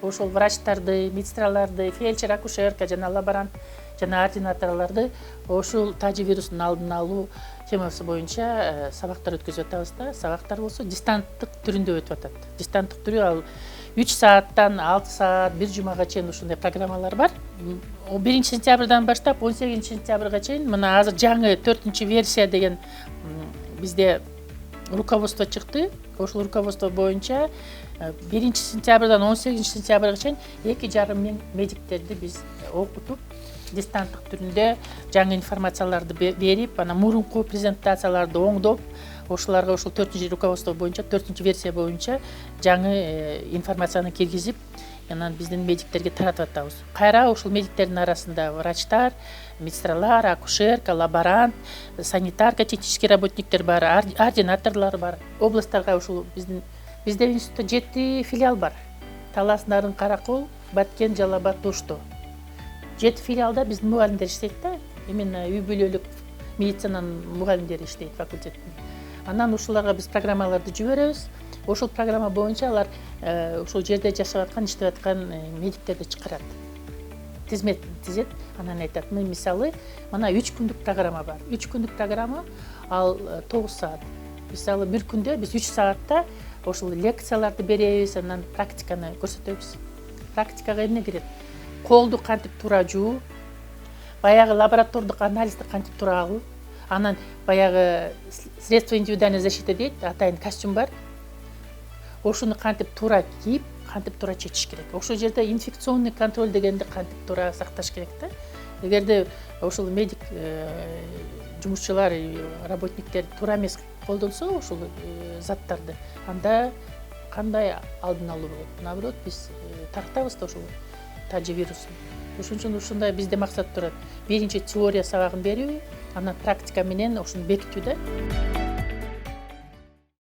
ошол врачтарды, медсестраларды, фельдшер, акушерка жана лаборант жана ординаторлорду ошол тажы вирусунун алдын алуу темасы боюнча сабактар өткөзүп атабыз да. Сабактар болсо дистанттык түрүндө өтүп атат. Дистанттык түрү ал 3 сааттан 6 саат, бир жумага чейин ушундай программалар бар. 1 сентябрдан баштап 18 сентябрга чейин мына азыр жаңы 4 версия деген бизде руководство чыкты. Ошол руководство боюнча 1 сентябрдан 18 сентябрга чейин 2,5 миң медиктерди биз окутуп, дистанттык түрүндө жаңы информацияларды берип, анан мурунку презентацияларды оңдоп, ошолорго ошол 4 руководство боюнча, 4 версия боюнча жаңы информацияны киргизип, анан биздин медиктерге таратып атабыз. Кайра ошол медиктердин арасында врачтар, медсестралар, акушерка, лаборант, санитарка, технический работниктер бар, ординаторлор бар. Областтарга ошол бизде институтта 7 филиал бар. Талас, Нарын, Каракол, Баткен, Жалал Абад, Тошто. 7 филиалда биздин мугалимдер иштейт да. Именно үй бүлөлүк медицинанын мугалимдери иштейт факультеттин. Анан ушуларга биз программаларды жиберебиз. Ошол программа боюнча алар ошол жерде жашап аткан, иштеп аткан медиктерди чакырат. Тизмет тизет, анан айтат, мисалы, мына 3 күндүк программа бар. 3 күндүк программа ал 9 саат. Мисалы, бир күндө биз 3 саатта ошол лекцияларды беребиз, анан практиканы көрсөтөбүз. Практикага эмне кирет? Колду кантип туура жуу, баягы лаборатордук анализди кантип туура алуу, анан баягы средство индивидуальной защиты дейт, атайын костюм бар. Ошону кантип туура кийип, кантип туура чечиш керек. Ошол жерде инфекционный контроль дегенди кантип туура сакташ керек да. Эгерде ошол медик жумушчулар, работниктер туура эмес колдонсо ошол заттарды, анда кандай алдын алуу болот? Наоборот, биз тартабыз да ошол тажы вирусун. Ошон үчүн ушундай бизде максат турат. Биринчи теория сабагын берүү, анан практика менен ошону бекитүү да.